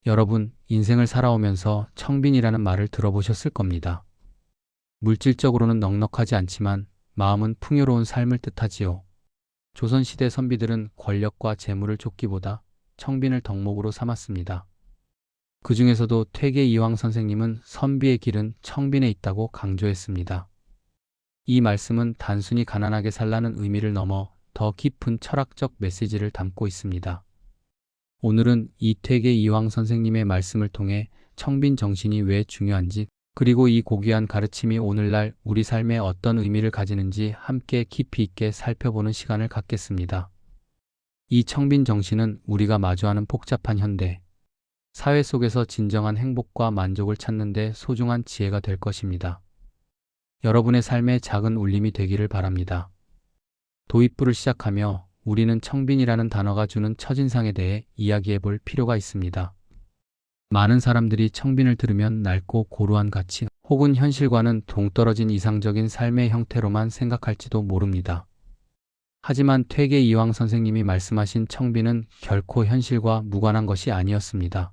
여러분, 인생을 살아오면서 청빈이라는 말을 들어보셨을 겁니다. 물질적으로는 넉넉하지 않지만 마음은 풍요로운 삶을 뜻하지요. 조선시대 선비들은 권력과 재물을 쫓기보다 청빈을 덕목으로 삼았습니다. 그 중에서도 퇴계 이황 선생님은 선비의 길은 청빈에 있다고 강조했습니다. 이 말씀은 단순히 가난하게 살라는 의미를 넘어 더 깊은 철학적 메시지를 담고 있습니다. 오늘은 이퇴계 이황 선생님의 말씀을 통해 청빈 정신이 왜 중요한지, 그리고 이 고귀한 가르침이 오늘날 우리 삶에 어떤 의미를 가지는지 함께 깊이 있게 살펴보는 시간을 갖겠습니다. 이 청빈 정신은 우리가 마주하는 복잡한 현대 사회 속에서 진정한 행복과 만족을 찾는 데 소중한 지혜가 될 것입니다. 여러분의 삶에 작은 울림이 되기를 바랍니다. 도입부를 시작하며 우리는 청빈이라는 단어가 주는 첫인상에 대해 이야기해 볼 필요가 있습니다. 많은 사람들이 청빈을 들으면 낡고 고루한 가치 혹은 현실과는 동떨어진 이상적인 삶의 형태로만 생각할지도 모릅니다. 하지만 퇴계 이황 선생님이 말씀하신 청빈은 결코 현실과 무관한 것이 아니었습니다.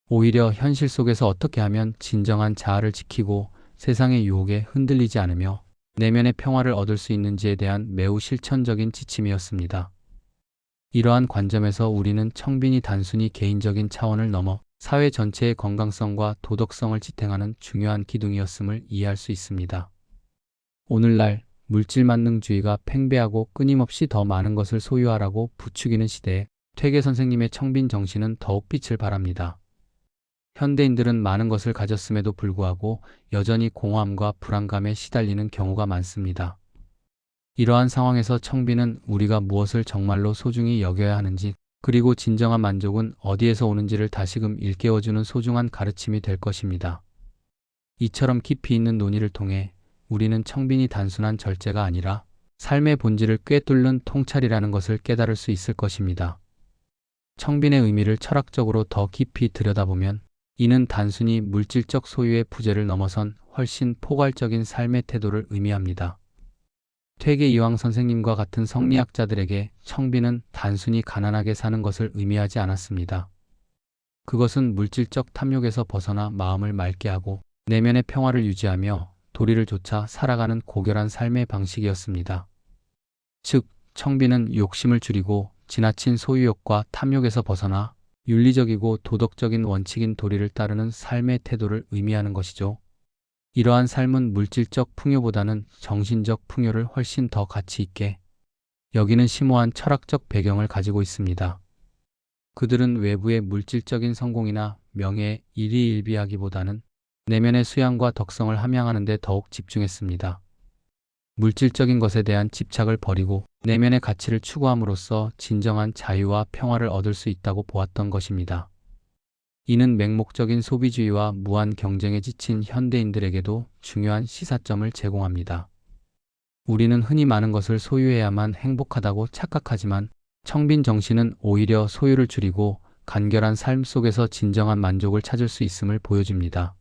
오히려 현실 속에서 어떻게 하면 진정한 자아를 지키고 세상의 유혹에 흔들리지 않으며 내면의 평화를 얻을 수 있는지에 대한 매우 실천적인 지침이었습니다. 이러한 관점에서 우리는 청빈이 단순히 개인적인 차원을 넘어 사회 전체의 건강성과 도덕성을 지탱하는 중요한 기둥이었음을 이해할 수 있습니다. 오늘날 물질만능주의가 팽배하고 끊임없이 더 많은 것을 소유하라고 부추기는 시대에 퇴계 선생님의 청빈 정신은 더욱 빛을 발합니다. 현대인들은 많은 것을 가졌음에도 불구하고 여전히 공허함과 불안감에 시달리는 경우가 많습니다. 이러한 상황에서 청빈은 우리가 무엇을 정말로 소중히 여겨야 하는지, 그리고 진정한 만족은 어디에서 오는지를 다시금 일깨워주는 소중한 가르침이 될 것입니다. 이처럼 깊이 있는 논의를 통해 우리는 청빈이 단순한 절제가 아니라 삶의 본질을 꿰뚫는 통찰이라는 것을 깨달을 수 있을 것입니다. 청빈의 의미를 철학적으로 더 깊이 들여다보면 이는 단순히 물질적 소유의 부재를 넘어선 훨씬 포괄적인 삶의 태도를 의미합니다. 퇴계 이황 선생님과 같은 성리학자들에게 청빈은 단순히 가난하게 사는 것을 의미하지 않았습니다. 그것은 물질적 탐욕에서 벗어나 마음을 맑게 하고 내면의 평화를 유지하며 도리를 좇아 살아가는 고결한 삶의 방식이었습니다. 즉, 청빈은 욕심을 줄이고 지나친 소유욕과 탐욕에서 벗어나 윤리적이고 도덕적인 원칙인 도리를 따르는 삶의 태도를 의미하는 것이죠. 이러한 삶은 물질적 풍요보다는 정신적 풍요를 훨씬 더 가치 있게 여기는 심오한 철학적 배경을 가지고 있습니다. 그들은 외부의 물질적인 성공이나 명예에 일희일비하기보다는 내면의 수양과 덕성을 함양하는 데 더욱 집중했습니다. 물질적인 것에 대한 집착을 버리고 내면의 가치를 추구함으로써 진정한 자유와 평화를 얻을 수 있다고 보았던 것입니다. 이는 맹목적인 소비주의와 무한 경쟁에 지친 현대인들에게도 중요한 시사점을 제공합니다. 우리는 흔히 많은 것을 소유해야만 행복하다고 착각하지만 청빈 정신은 오히려 소유를 줄이고 간결한 삶 속에서 진정한 만족을 찾을 수 있음을 보여줍니다.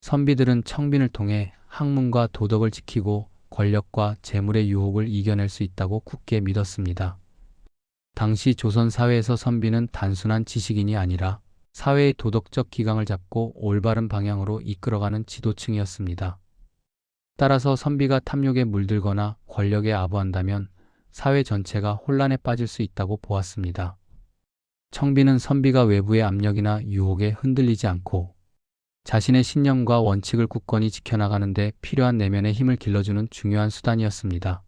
선비들은 청빈을 통해 학문과 도덕을 지키고 권력과 재물의 유혹을 이겨낼 수 있다고 굳게 믿었습니다. 당시 조선 사회에서 선비는 단순한 지식인이 아니라 사회의 도덕적 기강을 잡고 올바른 방향으로 이끌어가는 지도층이었습니다. 따라서 선비가 탐욕에 물들거나 권력에 아부한다면 사회 전체가 혼란에 빠질 수 있다고 보았습니다. 청빈은 선비가 외부의 압력이나 유혹에 흔들리지 않고 자신의 신념과 원칙을 굳건히 지켜나가는 데 필요한 내면의 힘을 길러주는 중요한 수단이었습니다.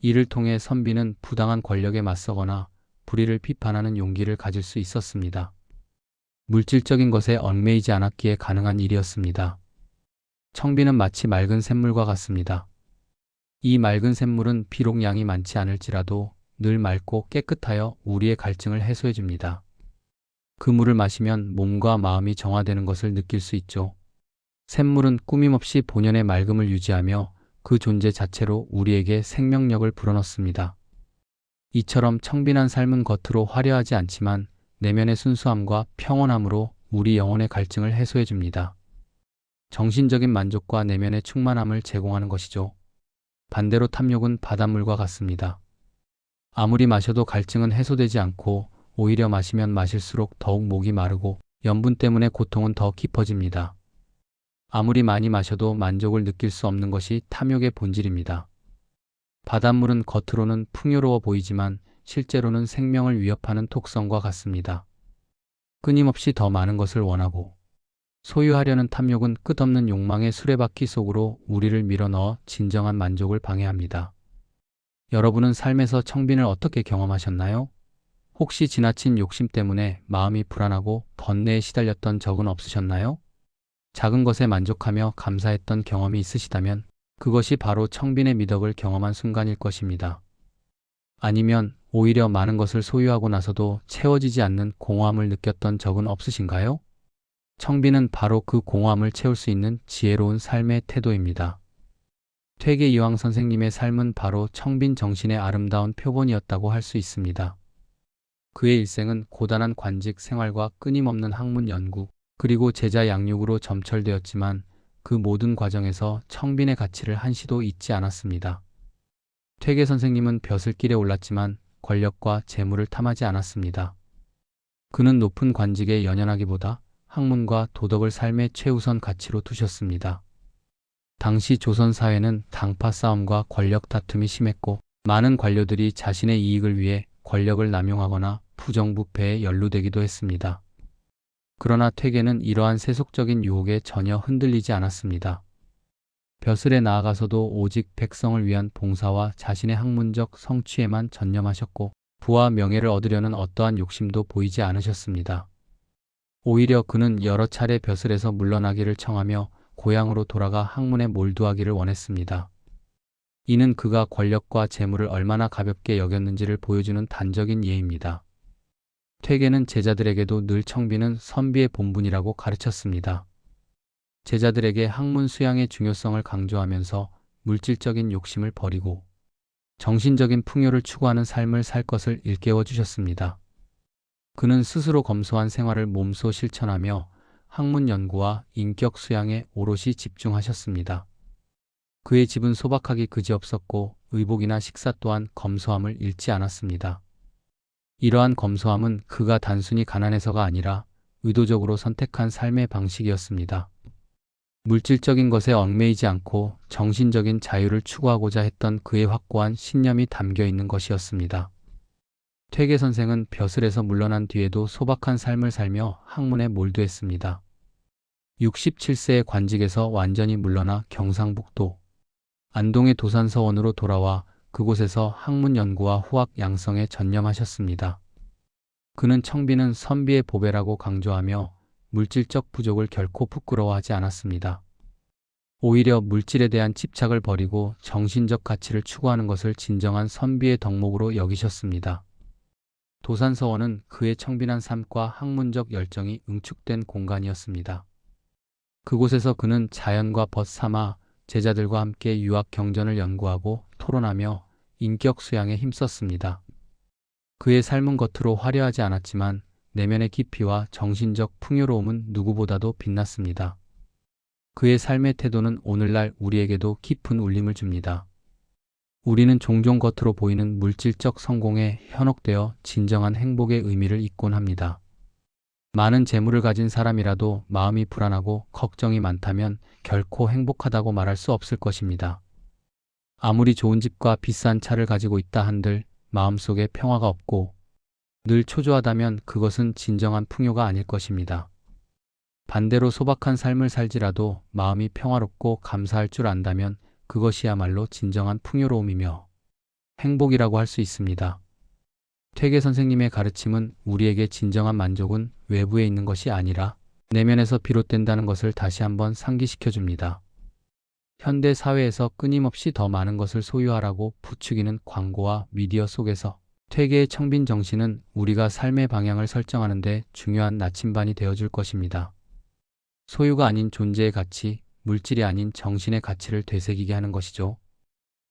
이를 통해 선비는 부당한 권력에 맞서거나 불의를 비판하는 용기를 가질 수 있었습니다. 물질적인 것에 얽매이지 않았기에 가능한 일이었습니다. 청빈은 마치 맑은 샘물과 같습니다. 이 맑은 샘물은 비록 양이 많지 않을지라도 늘 맑고 깨끗하여 우리의 갈증을 해소해줍니다. 그 물을 마시면 몸과 마음이 정화되는 것을 느낄 수 있죠. 샘물은 꾸밈없이 본연의 맑음을 유지하며 그 존재 자체로 우리에게 생명력을 불어넣습니다. 이처럼 청빈한 삶은 겉으로 화려하지 않지만 내면의 순수함과 평온함으로 우리 영혼의 갈증을 해소해줍니다. 정신적인 만족과 내면의 충만함을 제공하는 것이죠. 반대로 탐욕은 바닷물과 같습니다. 아무리 마셔도 갈증은 해소되지 않고 오히려 마시면 마실수록 더욱 목이 마르고 염분 때문에 고통은 더 깊어집니다. 아무리 많이 마셔도 만족을 느낄 수 없는 것이 탐욕의 본질입니다. 바닷물은 겉으로는 풍요로워 보이지만 실제로는 생명을 위협하는 독성과 같습니다. 끊임없이 더 많은 것을 원하고 소유하려는 탐욕은 끝없는 욕망의 수레바퀴 속으로 우리를 밀어넣어 진정한 만족을 방해합니다. 여러분은 삶에서 청빈을 어떻게 경험하셨나요? 혹시 지나친 욕심 때문에 마음이 불안하고 번뇌에 시달렸던 적은 없으셨나요? 작은 것에 만족하며 감사했던 경험이 있으시다면 그것이 바로 청빈의 미덕을 경험한 순간일 것입니다. 아니면 오히려 많은 것을 소유하고 나서도 채워지지 않는 공허함을 느꼈던 적은 없으신가요? 청빈은 바로 그 공허함을 채울 수 있는 지혜로운 삶의 태도입니다. 퇴계 이황 선생님의 삶은 바로 청빈 정신의 아름다운 표본이었다고 할 수 있습니다. 그의 일생은 고단한 관직 생활과 끊임없는 학문 연구, 그리고 제자 양육으로 점철되었지만 그 모든 과정에서 청빈의 가치를 한시도 잊지 않았습니다. 퇴계 선생님은 벼슬길에 올랐지만 권력과 재물을 탐하지 않았습니다. 그는 높은 관직에 연연하기보다 학문과 도덕을 삶의 최우선 가치로 두셨습니다. 당시 조선 사회는 당파 싸움과 권력 다툼이 심했고 많은 관료들이 자신의 이익을 위해 권력을 남용하거나 부정부패에 연루되기도 했습니다. 그러나 퇴계는 이러한 세속적인 유혹에 전혀 흔들리지 않았습니다. 벼슬에 나아가서도 오직 백성을 위한 봉사와 자신의 학문적 성취에만 전념하셨고 부와 명예를 얻으려는 어떠한 욕심도 보이지 않으셨습니다. 오히려 그는 여러 차례 벼슬에서 물러나기를 청하며 고향으로 돌아가 학문에 몰두하기를 원했습니다. 이는 그가 권력과 재물을 얼마나 가볍게 여겼는지를 보여주는 단적인 예입니다. 퇴계는 제자들에게도 늘 청빈은 선비의 본분이라고 가르쳤습니다. 제자들에게 학문 수양의 중요성을 강조하면서 물질적인 욕심을 버리고 정신적인 풍요를 추구하는 삶을 살 것을 일깨워 주셨습니다. 그는 스스로 검소한 생활을 몸소 실천하며 학문 연구와 인격 수양에 오롯이 집중하셨습니다. 그의 집은 소박하기 그지없었고 의복이나 식사 또한 검소함을 잃지 않았습니다. 이러한 검소함은 그가 단순히 가난해서가 아니라 의도적으로 선택한 삶의 방식이었습니다. 물질적인 것에 얽매이지 않고 정신적인 자유를 추구하고자 했던 그의 확고한 신념이 담겨 있는 것이었습니다. 퇴계 선생은 벼슬에서 물러난 뒤에도 소박한 삶을 살며 학문에 몰두했습니다. 67세의 관직에서 완전히 물러나 경상북도 안동의 도산서원으로 돌아와 그곳에서 학문 연구와 후학 양성에 전념하셨습니다. 그는 청빈은 선비의 보배라고 강조하며 물질적 부족을 결코 부끄러워하지 않았습니다. 오히려 물질에 대한 집착을 버리고 정신적 가치를 추구하는 것을 진정한 선비의 덕목으로 여기셨습니다. 도산서원은 그의 청빈한 삶과 학문적 열정이 응축된 공간이었습니다. 그곳에서 그는 자연과 벗 삼아 제자들과 함께 유학 경전을 연구하고 토론하며 인격 수양에 힘썼습니다. 그의 삶은 겉으로 화려하지 않았지만 내면의 깊이와 정신적 풍요로움은 누구보다도 빛났습니다. 그의 삶의 태도는 오늘날 우리에게도 깊은 울림을 줍니다. 우리는 종종 겉으로 보이는 물질적 성공에 현혹되어 진정한 행복의 의미를 잊곤 합니다. 많은 재물을 가진 사람이라도 마음이 불안하고 걱정이 많다면 결코 행복하다고 말할 수 없을 것입니다. 아무리 좋은 집과 비싼 차를 가지고 있다 한들 마음속에 평화가 없고 늘 초조하다면 그것은 진정한 풍요가 아닐 것입니다. 반대로 소박한 삶을 살지라도 마음이 평화롭고 감사할 줄 안다면 그것이야말로 진정한 풍요로움이며 행복이라고 할 수 있습니다. 퇴계 선생님의 가르침은 우리에게 진정한 만족은 외부에 있는 것이 아니라 내면에서 비롯된다는 것을 다시 한번 상기시켜 줍니다. 현대 사회에서 끊임없이 더 많은 것을 소유하라고 부추기는 광고와 미디어 속에서 퇴계의 청빈 정신은 우리가 삶의 방향을 설정하는 데 중요한 나침반이 되어줄 것입니다. 소유가 아닌 존재의 가치, 물질이 아닌 정신의 가치를 되새기게 하는 것이죠.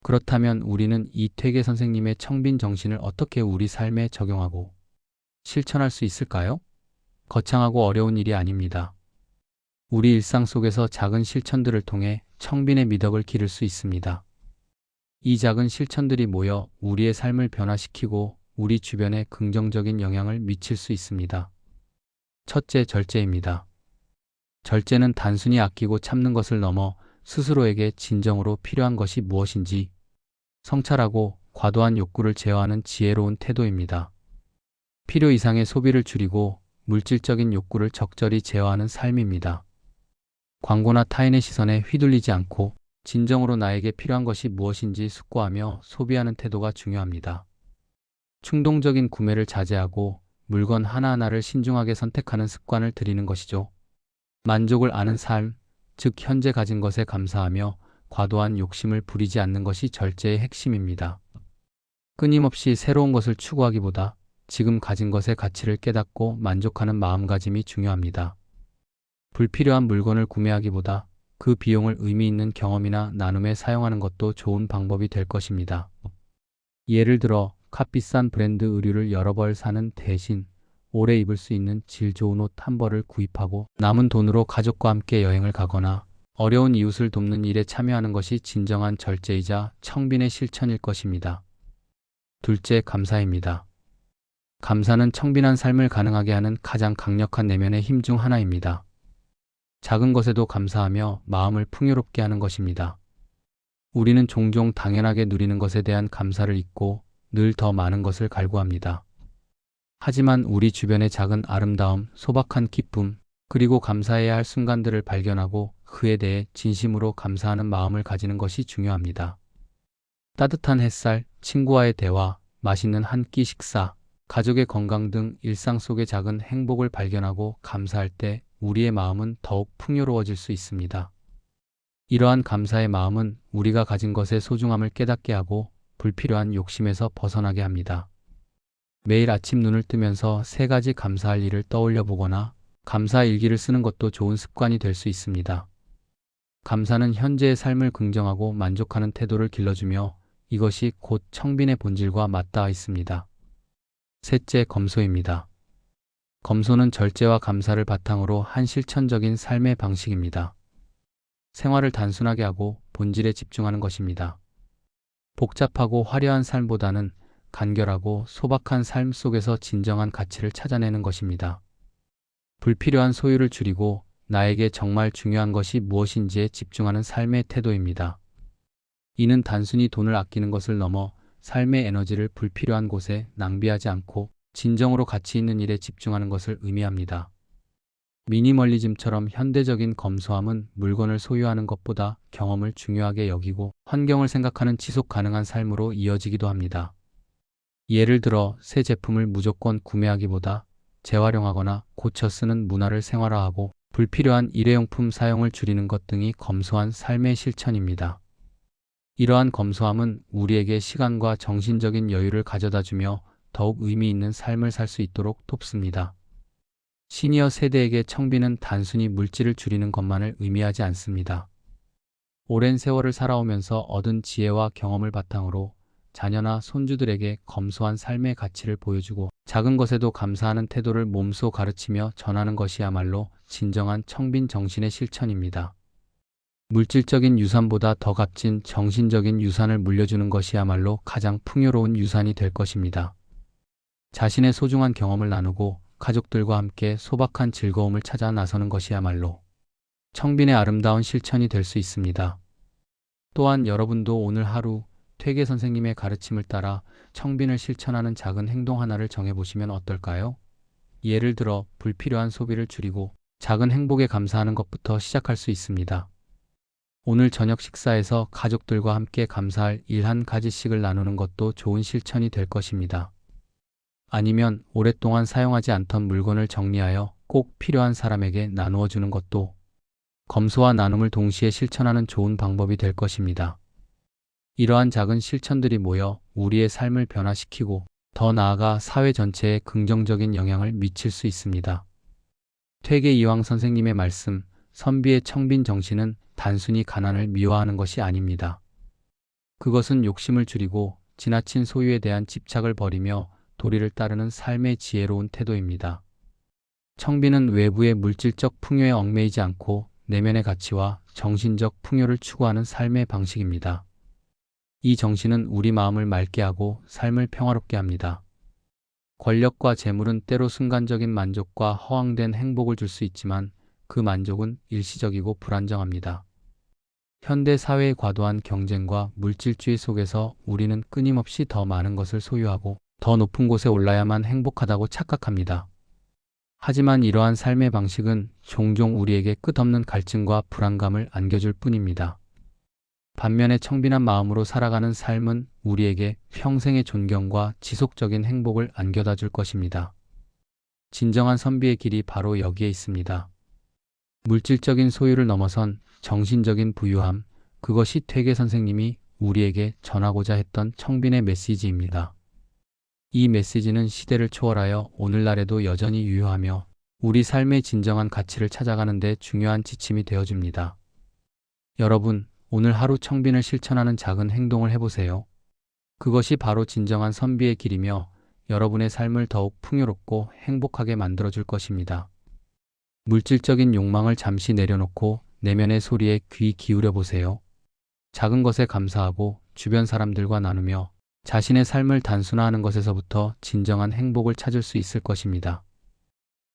그렇다면 우리는 이 퇴계 선생님의 청빈 정신을 어떻게 우리 삶에 적용하고 실천할 수 있을까요? 거창하고 어려운 일이 아닙니다. 우리 일상 속에서 작은 실천들을 통해 청빈의 미덕을 기를 수 있습니다. 이 작은 실천들이 모여 우리의 삶을 변화시키고 우리 주변에 긍정적인 영향을 미칠 수 있습니다. 첫째, 절제입니다. 절제는 단순히 아끼고 참는 것을 넘어 스스로에게 진정으로 필요한 것이 무엇인지 성찰하고 과도한 욕구를 제어하는 지혜로운 태도입니다. 필요 이상의 소비를 줄이고 물질적인 욕구를 적절히 제어하는 삶입니다. 광고나 타인의 시선에 휘둘리지 않고 진정으로 나에게 필요한 것이 무엇인지 숙고하며 소비하는 태도가 중요합니다. 충동적인 구매를 자제하고 물건 하나하나를 신중하게 선택하는 습관을 들이는 것이죠. 만족을 아는 삶, 즉 현재 가진 것에 감사하며 과도한 욕심을 부리지 않는 것이 절제의 핵심입니다. 끊임없이 새로운 것을 추구하기보다 지금 가진 것의 가치를 깨닫고 만족하는 마음가짐이 중요합니다. 불필요한 물건을 구매하기보다 그 비용을 의미 있는 경험이나 나눔에 사용하는 것도 좋은 방법이 될 것입니다. 예를 들어 값비싼 브랜드 의류를 여러 벌 사는 대신 오래 입을 수 있는 질 좋은 옷 한 벌을 구입하고 남은 돈으로 가족과 함께 여행을 가거나 어려운 이웃을 돕는 일에 참여하는 것이 진정한 절제이자 청빈의 실천일 것입니다. 둘째, 감사입니다. 감사는 청빈한 삶을 가능하게 하는 가장 강력한 내면의 힘 중 하나입니다. 작은 것에도 감사하며 마음을 풍요롭게 하는 것입니다. 우리는 종종 당연하게 누리는 것에 대한 감사를 잊고 늘 더 많은 것을 갈구합니다. 하지만 우리 주변의 작은 아름다움, 소박한 기쁨, 그리고 감사해야 할 순간들을 발견하고 그에 대해 진심으로 감사하는 마음을 가지는 것이 중요합니다. 따뜻한 햇살, 친구와의 대화, 맛있는 한 끼 식사, 가족의 건강 등 일상 속의 작은 행복을 발견하고 감사할 때 우리의 마음은 더욱 풍요로워질 수 있습니다. 이러한 감사의 마음은 우리가 가진 것의 소중함을 깨닫게 하고 불필요한 욕심에서 벗어나게 합니다. 매일 아침 눈을 뜨면서 3가지 감사할 일을 떠올려 보거나 감사 일기를 쓰는 것도 좋은 습관이 될 수 있습니다. 감사는 현재의 삶을 긍정하고 만족하는 태도를 길러주며 이것이 곧 청빈의 본질과 맞닿아 있습니다. 셋째, 검소입니다. 검소는 절제와 감사를 바탕으로 한 실천적인 삶의 방식입니다. 생활을 단순하게 하고 본질에 집중하는 것입니다. 복잡하고 화려한 삶보다는 간결하고 소박한 삶 속에서 진정한 가치를 찾아내는 것입니다. 불필요한 소유를 줄이고 나에게 정말 중요한 것이 무엇인지에 집중하는 삶의 태도입니다. 이는 단순히 돈을 아끼는 것을 넘어 삶의 에너지를 불필요한 곳에 낭비하지 않고 진정으로 가치 있는 일에 집중하는 것을 의미합니다. 미니멀리즘처럼 현대적인 검소함은 물건을 소유하는 것보다 경험을 중요하게 여기고 환경을 생각하는 지속 가능한 삶으로 이어지기도 합니다. 예를 들어 새 제품을 무조건 구매하기보다 재활용하거나 고쳐 쓰는 문화를 생활화하고 불필요한 일회용품 사용을 줄이는 것 등이 검소한 삶의 실천입니다. 이러한 검소함은 우리에게 시간과 정신적인 여유를 가져다주며 더욱 의미 있는 삶을 살 수 있도록 돕습니다. 시니어 세대에게 청빈은 단순히 물질을 줄이는 것만을 의미하지 않습니다. 오랜 세월을 살아오면서 얻은 지혜와 경험을 바탕으로 자녀나 손주들에게 검소한 삶의 가치를 보여주고 작은 것에도 감사하는 태도를 몸소 가르치며 전하는 것이야말로 진정한 청빈 정신의 실천입니다. 물질적인 유산보다 더 값진 정신적인 유산을 물려주는 것이야말로 가장 풍요로운 유산이 될 것입니다. 자신의 소중한 경험을 나누고 가족들과 함께 소박한 즐거움을 찾아 나서는 것이야말로 청빈의 아름다운 실천이 될 수 있습니다. 또한 여러분도 오늘 하루 퇴계 선생님의 가르침을 따라 청빈을 실천하는 작은 행동 하나를 정해보시면 어떨까요? 예를 들어 불필요한 소비를 줄이고 작은 행복에 감사하는 것부터 시작할 수 있습니다. 오늘 저녁 식사에서 가족들과 함께 감사할 일 한 가지씩을 나누는 것도 좋은 실천이 될 것입니다. 아니면 오랫동안 사용하지 않던 물건을 정리하여 꼭 필요한 사람에게 나누어 주는 것도 검소와 나눔을 동시에 실천하는 좋은 방법이 될 것입니다. 이러한 작은 실천들이 모여 우리의 삶을 변화시키고 더 나아가 사회 전체에 긍정적인 영향을 미칠 수 있습니다. 퇴계 이황 선생님의 말씀, 선비의 청빈 정신은 단순히 가난을 미워하는 것이 아닙니다. 그것은 욕심을 줄이고 지나친 소유에 대한 집착을 버리며 도리를 따르는 삶의 지혜로운 태도입니다. 청빈은 외부의 물질적 풍요에 얽매이지 않고 내면의 가치와 정신적 풍요를 추구하는 삶의 방식입니다. 이 정신은 우리 마음을 맑게 하고 삶을 평화롭게 합니다. 권력과 재물은 때로 순간적인 만족과 허황된 행복을 줄 수 있지만 그 만족은 일시적이고 불안정합니다. 현대 사회의 과도한 경쟁과 물질주의 속에서 우리는 끊임없이 더 많은 것을 소유하고 더 높은 곳에 올라야만 행복하다고 착각합니다. 하지만 이러한 삶의 방식은 종종 우리에게 끝없는 갈증과 불안감을 안겨줄 뿐입니다. 반면에 청빈한 마음으로 살아가는 삶은 우리에게 평생의 존경과 지속적인 행복을 안겨다 줄 것입니다. 진정한 선비의 길이 바로 여기에 있습니다. 물질적인 소유를 넘어선 정신적인 부유함, 그것이 퇴계 선생님이 우리에게 전하고자 했던 청빈의 메시지입니다. 이 메시지는 시대를 초월하여 오늘날에도 여전히 유효하며 우리 삶의 진정한 가치를 찾아가는 데 중요한 지침이 되어줍니다. 여러분, 오늘 하루 청빈을 실천하는 작은 행동을 해보세요. 그것이 바로 진정한 선비의 길이며 여러분의 삶을 더욱 풍요롭고 행복하게 만들어줄 것입니다. 물질적인 욕망을 잠시 내려놓고 내면의 소리에 귀 기울여 보세요. 작은 것에 감사하고 주변 사람들과 나누며 자신의 삶을 단순화하는 것에서부터 진정한 행복을 찾을 수 있을 것입니다.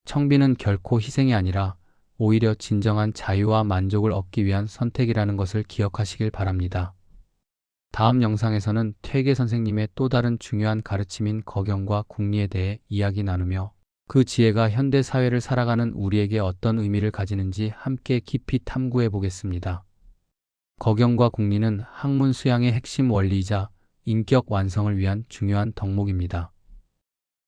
청빈은 결코 희생이 아니라 오히려 진정한 자유와 만족을 얻기 위한 선택이라는 것을 기억하시길 바랍니다. 다음 영상에서는 퇴계 선생님의 또 다른 중요한 가르침인 거경과 궁리에 대해 이야기 나누며 그 지혜가 현대 사회를 살아가는 우리에게 어떤 의미를 가지는지 함께 깊이 탐구해 보겠습니다. 거경과 궁리는 학문 수양의 핵심 원리이자 인격 완성을 위한 중요한 덕목입니다.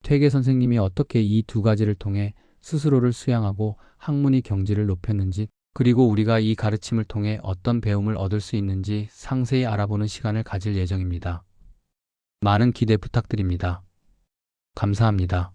퇴계 선생님이 어떻게 이 두 가지를 통해 스스로를 수양하고 학문의 경지를 높였는지, 그리고 우리가 이 가르침을 통해 어떤 배움을 얻을 수 있는지 상세히 알아보는 시간을 가질 예정입니다. 많은 기대 부탁드립니다. 감사합니다.